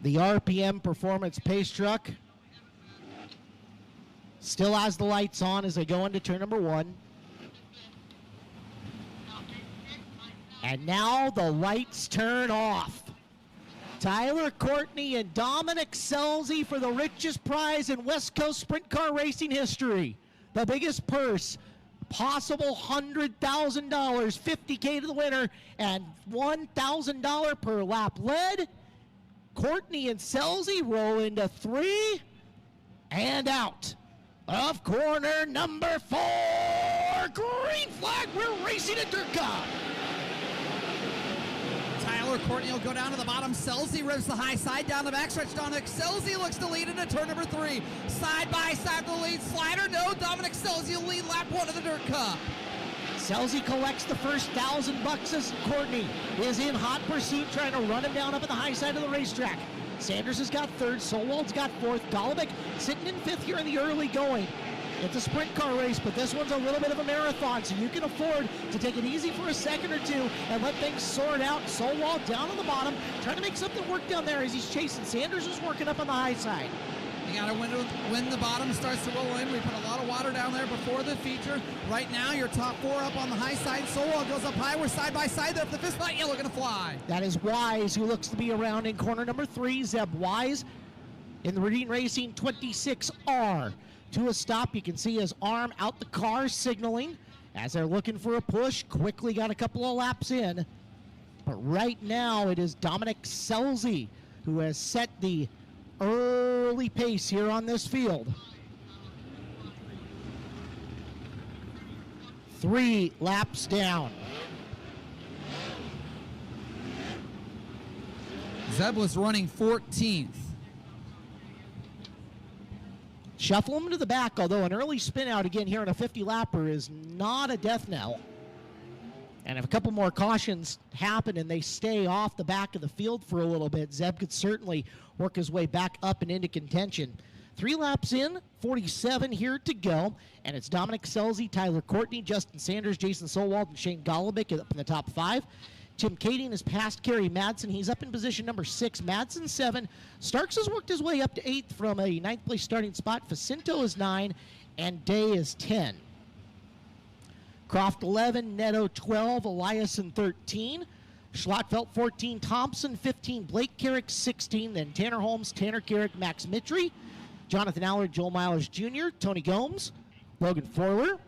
The RPM Performance Pace Truck still has the lights on as they go into turn number 1. And now the lights turn off. Tyler Courtney and Dominic Selzy for the richest prize in West Coast sprint car racing history. The biggest purse, possible $100,000, $50K to the winner, and $1,000 per lap led. Courtney and Selzy roll into 3 and out of corner number 4. Green flag, we're racing a dirt car. Tyler Courtney will go down to the bottom. Selzy revs the high side down the backstretch. Dominic Selzy looks to lead into turn number 3. Side by side the lead slider. No, Dominic Selzy will lead lap 1 of the Dirt Cup. Selzy collects the first $1,000 as Courtney is in hot pursuit, trying to run him down up at the high side of the racetrack. Sanders has got 3rd, Solwald's got 4th, Golubic sitting in 5th here in the early going. It's a sprint car race, but this one's a little bit of a marathon, so you can afford to take it easy for a second or 2 and let things sort out. Solwald down on the bottom, trying to make something work down there as he's chasing. Sanders is working up on the high side. You got to when the bottom starts to roll in. We put a lot of water down there before the feature. Right now, your top 4 up on the high side. Solwald goes up high. We're side by side there. The fist light yellow going to fly. That is Wise, who looks to be around in corner number 3. Zeb Wise in the Redeem Racing 26R. To a stop, you can see his arm out the car signaling as they're looking for a push. Quickly got a couple of laps in. But right now, it is Dominic Selzy who has set the early pace here on this field. 3 laps down. Zeb was running 14th. Shuffle him to the back, although an early spin out again here on a 50-lapper is not a death knell. And if a couple more cautions happen and they stay off the back of the field for a little bit, Zeb could certainly work his way back up and into contention. 3 laps in, 47 here to go, and it's Dominic Selzy, Tyler Courtney, Justin Sanders, Jason Solwald, and Shane Golubic up in the top 5. Tim Kading has passed Kerry Madsen. He's up in position number 6. Madsen 7. Starks has worked his way up to 8th from a 9th place starting spot. Facinto is 9, and Day is 10. Croft 11, Neto 12, Eliason 13, Schlotfeld 14, Thompson 15, Blake Carrick 16, then Tanner Holmes, Tanner Carrick, Max Mitri, Jonathan Allard, Joel Miles Jr., Tony Gomes, Logan Forler,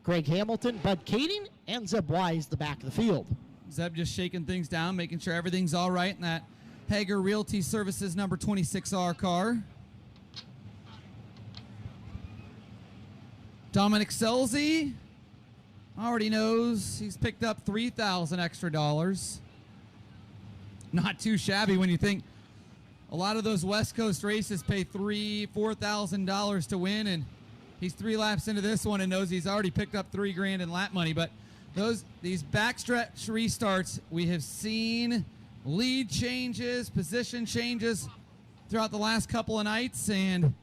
Greg Hamilton, Bud Kading, and Zeb Wise, the back of the field. Zeb just shaking things down, making sure everything's all right in that Hager Realty Services number 26R car. Dominic Selzy already knows he's picked up $3,000 extra. Not too shabby when you think a lot of those West Coast races pay $3,000, $4,000 to win, and he's 3 laps into this one and knows he's already picked up $3,000 in lap money. But these backstretch restarts, we have seen lead changes, position changes throughout the last couple of nights, and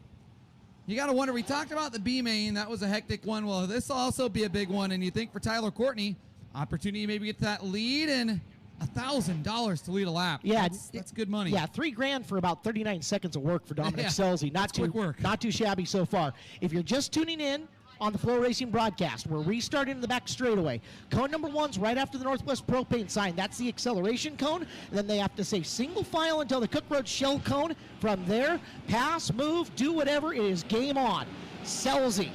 you got to wonder, we talked about the B main, that was a hectic one. Well, this will also be a big one, and you think for Tyler Courtney, opportunity maybe get that lead and $1,000 to lead a lap. Yeah, that's good money. Yeah, $3,000 for about 39 seconds of work for Dominic Selzy. Not too quick work. Not too shabby so far. If you're just tuning in on the Flow Racing broadcast, we're restarting in the back straightaway. Cone number 1's right after the Northwest Propane sign. That's the acceleration cone. And then they have to say single file until the Cook Road shell cone. From there, pass, move, do whatever. It is game on. Selzy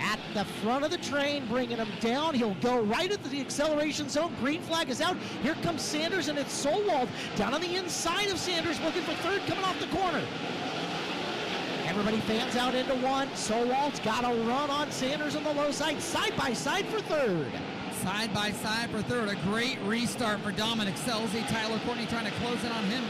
at the front of the train, bringing him down. He'll go right at the acceleration zone. Green flag is out. Here comes Sanders, and it's Solwald down on the inside of Sanders, looking for 3rd, coming off the corner. Everybody fans out into 1. Solwald's got a run on Sanders on the low side by side for 3rd. Side by side for 3rd. A great restart for Dominic Selzy. Tyler Courtney trying to close in on him.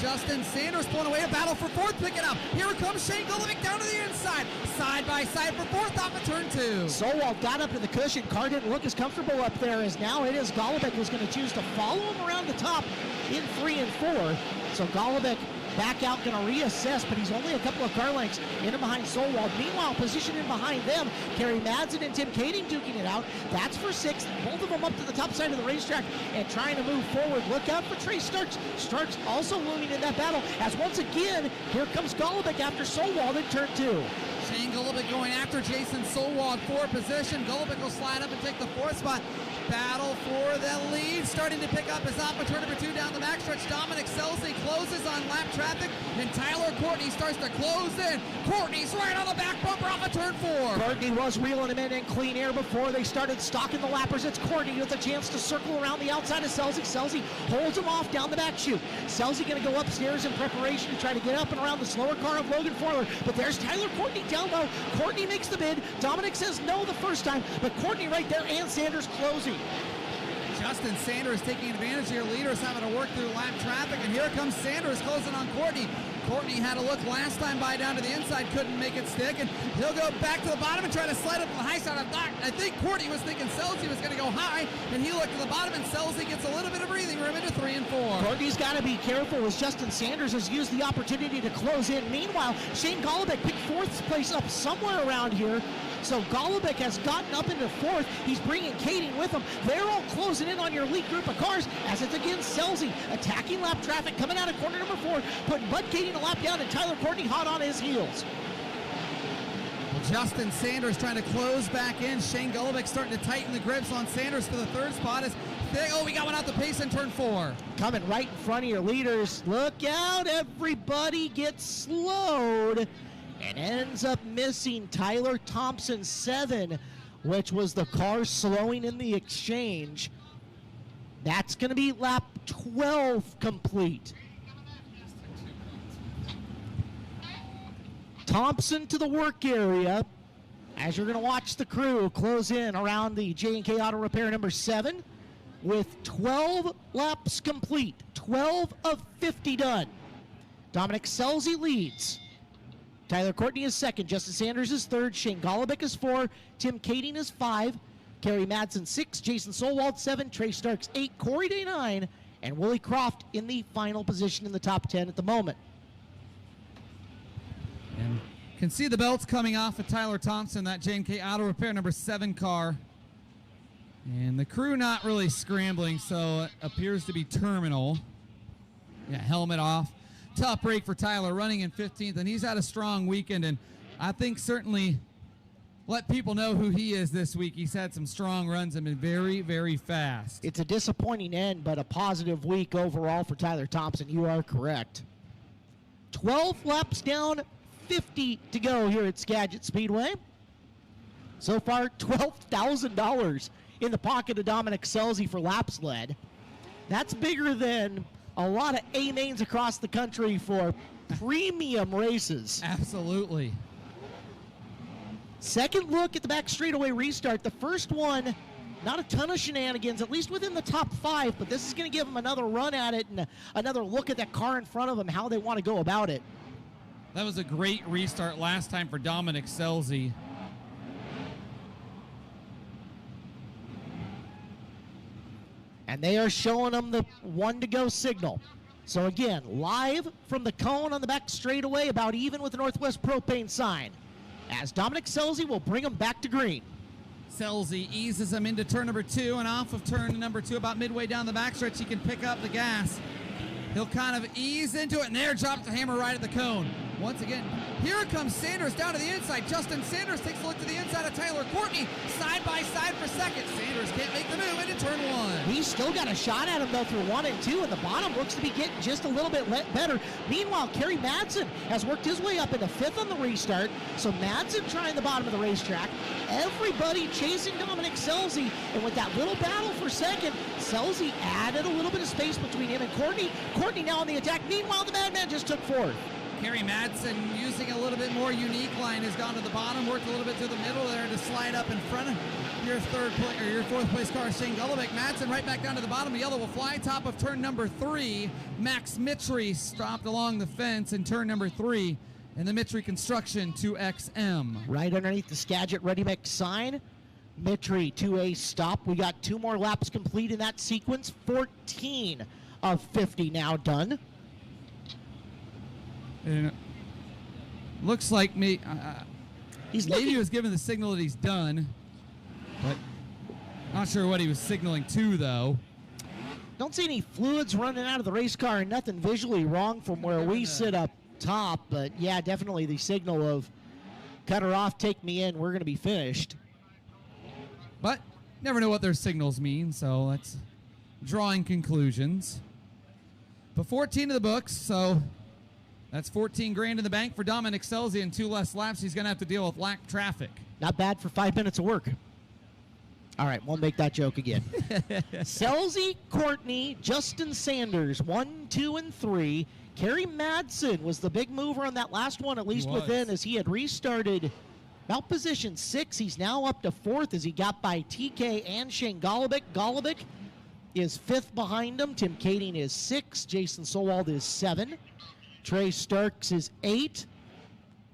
Justin Sanders pulling away, a battle for 4th, picking up. Here comes Shane Golubic down to the inside. Side by side for 4th off of turn 2. Solwald got up to the cushion. Car didn't look as comfortable up there as now it is Golubic who's going to choose to follow him around the top in 3 and 4. So Golubic back out, going to reassess, but he's only a couple of car lengths in and behind Solwald. Meanwhile, positioned in behind them, Kerry Madsen and Tim Kading duking it out. That's for 6th. Both of them up to the top side of the racetrack and trying to move forward. Look out for Trey Starks. Starks also looming in that battle, as once again, here comes Golubic after Solwald in turn 2. Shane Golubic going after Jason Solwald for position. Golubic will slide up and take the 4th spot. Battle for the lead, starting to pick up his off turn number 2 down the backstretch. Dominic Selzy closes on lap traffic, and Tyler Courtney starts to close in. Courtney's right on the back bumper off of turn 4. Courtney was reeling him in clean air before they started stalking the lappers. It's Courtney with a chance to circle around the outside of Selzy. Selzy holds him off down the back chute. Selzy going to go upstairs in preparation to try to get up and around the slower car of Logan Forler, but there's Tyler Courtney down low. Courtney makes the bid. Dominic says no the first time, but Courtney right there and Sanders closing. Justin Sanders taking advantage here. Leaders having to work through lap traffic, and here comes Sanders closing on Courtney. Courtney had a look last time by down to the inside, couldn't make it stick, and he'll go back to the bottom and try to slide up to the high side. I think Courtney was thinking Selzy was going to go high, and he looked to the bottom, and Selzy gets a little bit of breathing room into 3 and 4. Courtney's got to be careful as Justin Sanders has used the opportunity to close in. Meanwhile, Shane Golubic picked 4th place up somewhere around here. So Golubic has gotten up into 4th. He's bringing Kading with him. They're all closing in on your elite group of cars as it's again Selzy attacking lap traffic, coming out of corner number 4, putting Bud Kading a lap down, and Tyler Courtney hot on his heels. Justin Sanders trying to close back in. Shane Golubic starting to tighten the grips on Sanders for the 3rd spot. We got one out the pace in turn 4. Coming right in front of your leaders. Look out, everybody gets slowed and ends up missing Tyler Thompson 7, which was the car slowing in the exchange. That's going to be lap 12 complete. Thompson to the work area as you're going to watch the crew close in around the J&K Auto Repair number 7 with 12 laps complete, 12 of 50 done. Dominic Selzy leads. Tyler Courtney is 2nd, Justin Sanders is 3rd, Shane Golubic is 4, Tim Kading is 5, Kerry Madsen 6, Jason Solwald 7, Trey Starks 8, Corey Day 9, and Willie Croft in the final position in the top 10 at the moment. And can see the belts coming off of Tyler Thompson, that J&K Auto Repair number 7 car. And the crew not really scrambling, so it appears to be terminal. Yeah, helmet off. Tough break for Tyler, running in 15th, and he's had a strong weekend, and I think certainly let people know who he is this week. He's had some strong runs and been very, very fast. It's a disappointing end, but a positive week overall for Tyler Thompson. You are correct. 12 laps down, 50 to go here at Skagit Speedway. So far, $12,000 in the pocket of Dominic Selzy for laps led. That's bigger than a lot of A-mains across the country for premium races. Absolutely. Second look at the back straightaway restart. The first one, not a ton of shenanigans, at least within the top 5, but this is going to give them another run at it and another look at that car in front of them, how they want to go about it. That was a great restart last time for Dominic Selzy. And they are showing them the 1 to go signal. So again, live from the cone on the back straightaway, about even with the Northwest Propane sign, as Dominic Selzy will bring them back to green. Selzy eases him into turn number 2, and off of turn number 2, about midway down the backstretch, he can pick up the gas. He'll kind of ease into it, and there drops the hammer right at the cone. Once again, here comes Sanders down to the inside. Justin Sanders takes a look to the inside of Tyler Courtney, side by side for 2nd. Sanders can't make the move into turn 1. He's still got a shot at him though through 1 and 2, and the bottom looks to be getting just a little bit better. Meanwhile, Kerry Madsen has worked his way up into 5th on the restart, so Madsen trying the bottom of the racetrack. Everybody chasing Dominic Selzy, and with that little battle for 2nd, Selzy added a little bit of space between him and Courtney. Courtney now on the attack. Meanwhile, the Madman just took 4th. Kerry Madsen using a little bit more unique line has gone to the bottom, worked a little bit to the middle there to slide up in front of your 4th place car, Shane Golubic. Madsen right back down to the bottom. Yellow will fly top of turn number 3. Max Mitri stopped along the fence in turn number 3, and the Mitri Construction 2XM. Right underneath the Skagit Ready Mix sign, Mitri to a stop. We got 2 more laps complete in that sequence. 14 of 50 now done. And looks like me. He's Maybe looking. he was given the signal that he's done, but not sure what he was signaling to, though. Don't see any fluids running out of the race car and nothing visually wrong from where we sit up top. But, yeah, definitely the signal of cut her off, take me in, we're going to be finished. But never know what their signals mean, so that's drawing conclusions. But 14 of the books, so that's 14 grand in the bank for Dominic Selzy. In 2 less laps, he's going to have to deal with lack traffic. Not bad for 5 minutes of work. All right, won't make that joke again. Selzy, Courtney, Justin Sanders, 1, 2, and 3. Kerry Madsen was the big mover on that last one, at least within, as he had restarted about position 6. He's now up to 4th as he got by TK and Shane Golobic. Golobic is 5th behind him. Tim Kading is 6. Jason Sowald is 7. Trey Starks is 8.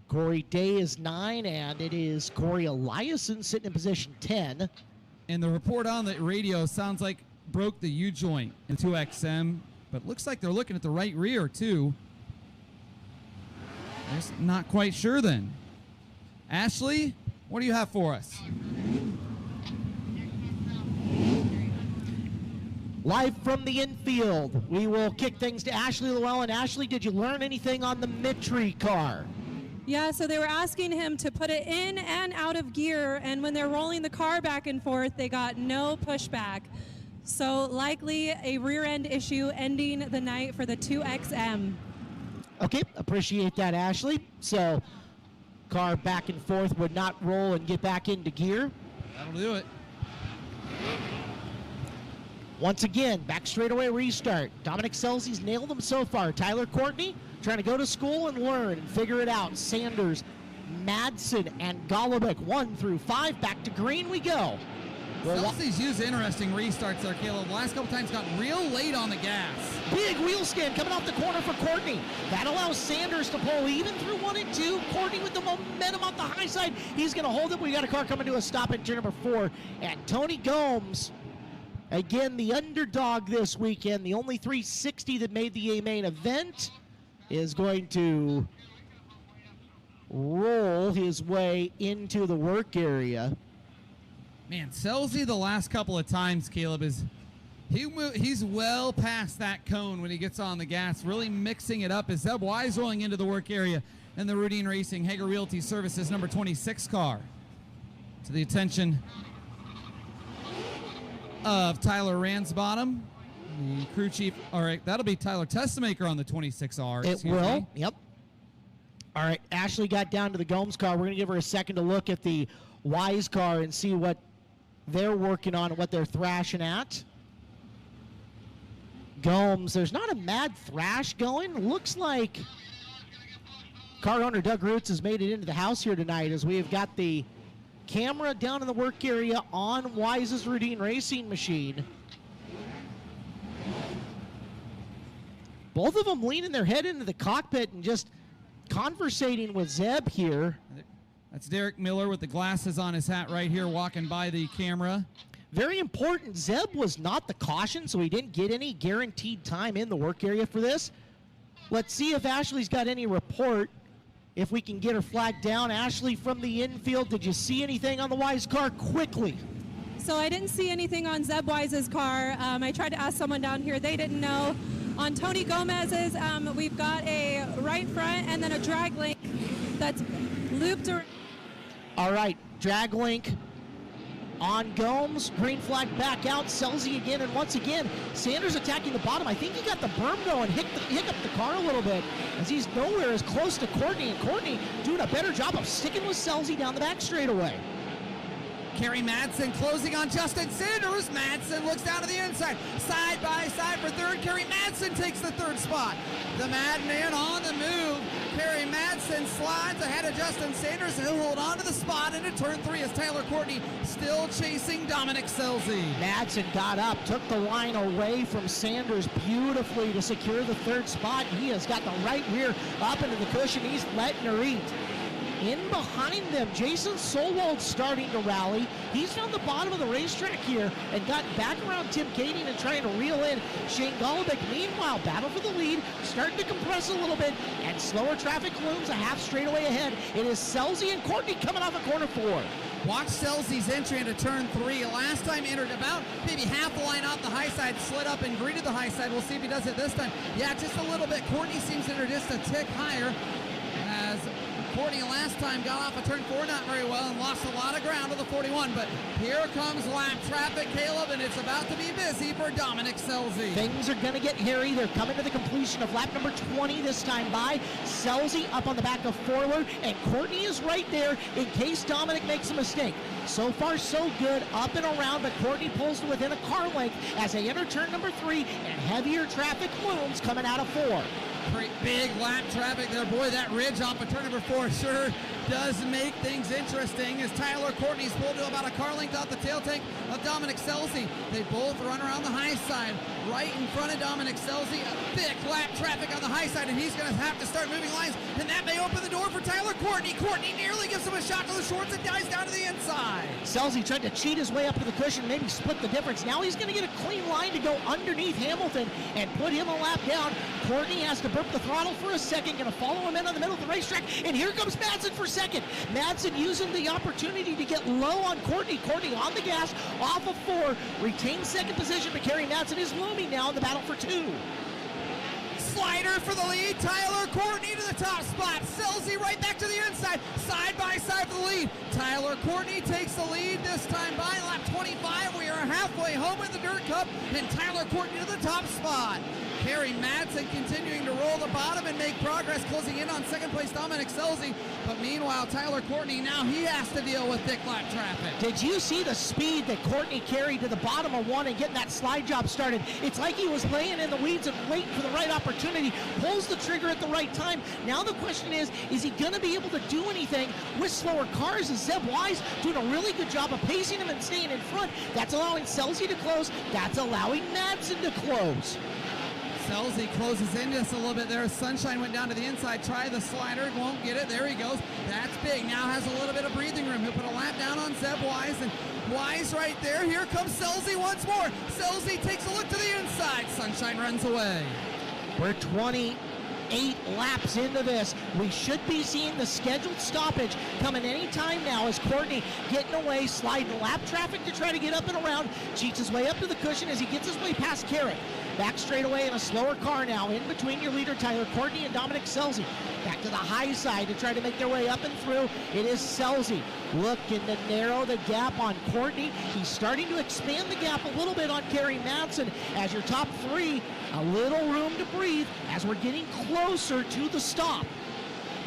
Corey Day is 9. And it is Corey Eliason sitting in position 10. And the report on the radio sounds like broke the U-joint in 2XM, but looks like they're looking at the right rear, too. Just not quite sure then. Ashley, what do you have for us? Live from the infield, we will kick things to Ashley Llewellyn. Ashley, did you learn anything on the Mitri car? Yeah, so they were asking him to put it in and out of gear, and when they're rolling the car back and forth, they got no pushback. So likely a rear end issue ending the night for the 2XM. Okay, appreciate that, Ashley. So, car back and forth would not roll and get back into gear. That'll do it. Once again, back straightaway restart. Dominic Selzy's nailed them so far. Tyler Courtney trying to go to school and learn and figure it out. Sanders, Madsen, and Golobic 1 through 5. Back to green we go. Selzy's used interesting restarts there, Caleb. The last couple times got real late on the gas. Big wheel stand coming off the corner for Courtney. That allows Sanders to pull even through 1 and 2. Courtney with the momentum off the high side. He's going to hold it. We got a car coming to a stop at turn number 4. And Tony Gomes, again, the underdog this weekend, the only 360 that made the main event, is going to roll his way into the work area. Man, Selzy the last couple of times, Caleb, he's well past that cone when he gets on the gas, really mixing it up as Zeb Wise rolling into the work area in the Routine Racing Hager Realty Services number 26 car. To the attention of Tyler Ransbottom, the crew chief. All right, that'll be Tyler Testamaker on the 26R. It will, yep. All right, Ashley got down to the Gomes car. We're going to give her a second to look at the Wise car and see what they're working on and what they're thrashing at. Gomes, there's not a mad thrash going. Looks like car owner Doug Roots has made it into the house here tonight as we have got the camera down in the work area on Wise's Routine Racing machine. Both of them leaning their head into the cockpit and just conversating with Zeb here. That's Derek Miller with the glasses on his hat right here walking by the camera. Very important, Zeb was not the caution, so he didn't get any guaranteed time in the work area for this. Let's see if Ashley's got any report, if we can get her flagged down. Ashley, from the infield, did you see anything on the Wise car quickly? So I didn't see anything on Zeb Wise's car. I tried to ask someone down here. They didn't know. On Tony Gomez's, we've got a right front and then a drag link that's looped around. All right, drag link on Gomes, green flag back out, Selzy again, and once again, Sanders attacking the bottom. I think he got the berm going, hiccuped the car a little bit as he's nowhere as close to Courtney, and Courtney doing a better job of sticking with Selzy down the back straightaway. Kerry Madsen closing on Justin Sanders. Madsen looks down to the inside. Side by side for third. Kerry Madsen takes the third spot. The Madman on the move. Kerry Madsen slides ahead of Justin Sanders, and he'll hold on to the spot into turn 3 as Tyler Courtney still chasing Dominic Selzy. Madsen got up, took the line away from Sanders beautifully to secure the third spot. He has got the right rear up into the cushion. He's letting her eat. In behind them, Jason Solwald's starting to rally. He's found the bottom of the racetrack here and got back around Tim Kading and trying to reel in Shane Golobic. Meanwhile, battle for the lead, starting to compress a little bit, and slower traffic looms a half straightaway ahead. It is Selzy and Courtney coming off of corner 4. Watch Selzy's entry into turn 3. Last time entered about maybe half the line off the high side, slid up and greeted the high side. We'll see if he does it this time. Yeah, just a little bit. Courtney seems to enter just a tick higher, as Courtney last time got off of turn 4 not very well and lost a lot of ground to the 41, but here comes lap traffic, Caleb, and it's about to be busy for Dominic Selzy. Things are going to get hairy. They're coming to the completion of lap number 20 this time by. Selzy up on the back of forward, and Courtney is right there in case Dominic makes a mistake. So far, so good, up and around, but Courtney pulls to within a car length as they enter turn number 3, and heavier traffic looms coming out of 4. Great big lap traffic there. Boy, that ridge off of turn number 4 sure does make things interesting as Tyler Courtney's pulled to about a car length off the tail tank of Dominic Selzy. They both run around the high side right in front of Dominic Selzy. A thick lap traffic on the high side, and he's going to have to start moving lines, and that may open the door for Tyler Courtney. Courtney nearly gives him a shot to the shorts and dies down to the inside. Selzy tried to cheat his way up to the cushion, maybe split the difference. Now he's going to get a clean line to go underneath Hamilton and put him a lap down. Courtney has to burp the throttle for a second, going to follow him in on the middle of the racetrack, and here comes Madsen for second. Madsen using the opportunity to get low on Courtney. Courtney on the gas, off of 4, retains second position, but Kerry Madsen is looming now in the battle for 2. Slider for the lead. Tyler Courtney to the top spot. Selzy right back to the inside. Side by side for the lead. Tyler Courtney takes the lead this time by lap 25. We are halfway home in the Dirt Cup, and Tyler Courtney to the top spot. Kerry Madsen continuing to roll the bottom and make progress, closing in on second place Dominic Selzy. But meanwhile, Tyler Courtney, now he has to deal with thick lap traffic. Did you see the speed that Courtney carried to the bottom of 1 and getting that slide job started? It's like he was laying in the weeds and waiting for the right opportunity, pulls the trigger at the right time. Now the question is he going to be able to do anything with slower cars? Is Zeb Wise doing a really good job of pacing him and staying in front? That's allowing Selzy to close. That's allowing Madsen to close. Selzy closes in just a little bit there. Sunshine went down to the inside. Try the slider. Won't get it. There he goes. That's big. Now has a little bit of breathing room. He'll put a lap down on Zeb Wise. And Wise right there. Here comes Selzy once more. Selzy takes a look to the inside. Sunshine runs away. We're 28 laps into this. We should be seeing the scheduled stoppage coming any time now as Courtney getting away, sliding lap traffic to try to get up and around. Cheats his way up to the cushion as he gets his way past Carrot. Back straight away in a slower car now, in between your leader Tyler Courtney and Dominic Selzy. Back to the high side to try to make their way up and through. It is Selzy looking to narrow the gap on Courtney. He's starting to expand the gap a little bit on Kerry Madsen as your top 3. A little room to breathe as we're getting closer to the stop.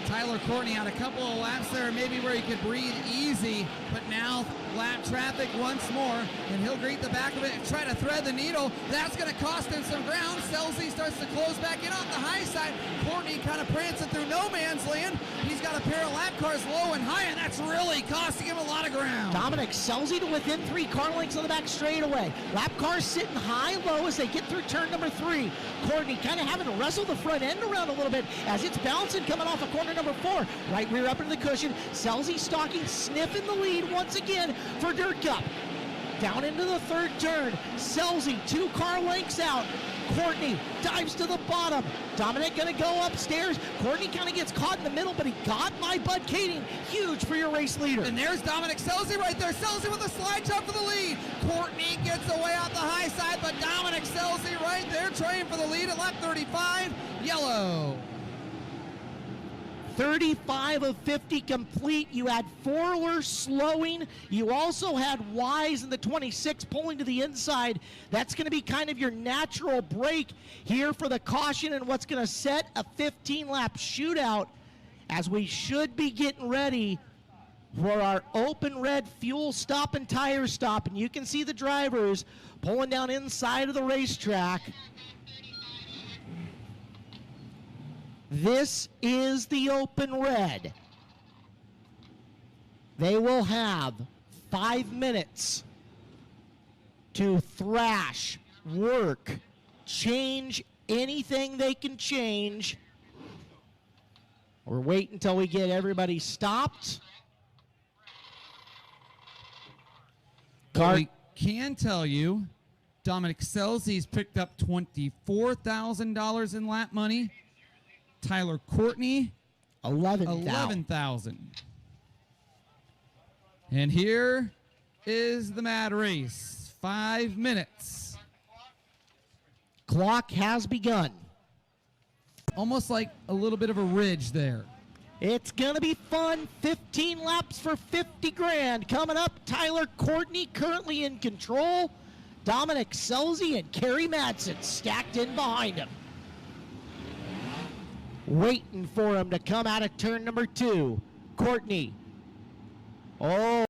Tyler Courtney had a couple of laps there, maybe where he could breathe easy, but now lap traffic once more, and he'll greet the back of it and try to thread the needle. That's going to cost him some ground. Selzy starts to close back in on the high side. Courtney kind of prancing through no man's land. He's got a pair of lap cars low and high, and that's really costing him a lot of ground. Dominic Selzy to within 3 car lengths on the back straightaway. Lap cars sitting high-low as they get through turn number 3. Courtney kind of having to wrestle the front end around a little bit as it's bouncing coming off of corner number 4. Right rear up into the cushion. Selzy stalking, sniffing the lead once again for Dirt Cup. Down into the 3rd turn. Selzy 2 car lengths out. Courtney dives to the bottom. Dominic going to go upstairs. Courtney kind of gets caught in the middle, but he got by Bud Kading. Huge for your race leader. And there's Dominic Selzy right there. Selzy with a slide job for the lead. Courtney gets away out the high side, but Dominic Selzy right there trying for the lead at lap 35. Yellow. 35 of 50 complete. You had Forler slowing. You also had Wise in the 26 pulling to the inside. That's going to be kind of your natural break here for the caution and what's going to set a 15-lap shootout as we should be getting ready for our open red fuel stop and tire stop. And you can see the drivers pulling down inside of the racetrack. This is the open red. They will have 5 minutes to thrash, work, change anything they can change We're waiting until we get everybody stopped. What we can tell you, Dominic Selzy's picked up $24,000 in lap money. Tyler Courtney, $11,000. And here is the mad race. 5 minutes. Clock has begun. Almost like a little bit of a ridge there. It's going to be fun. 15 laps for 50 grand. Coming up, Tyler Courtney currently in control. Dominic Selzy and Kerry Madsen stacked in behind him. Waiting for him to come out of turn number 2. Courtney. Oh.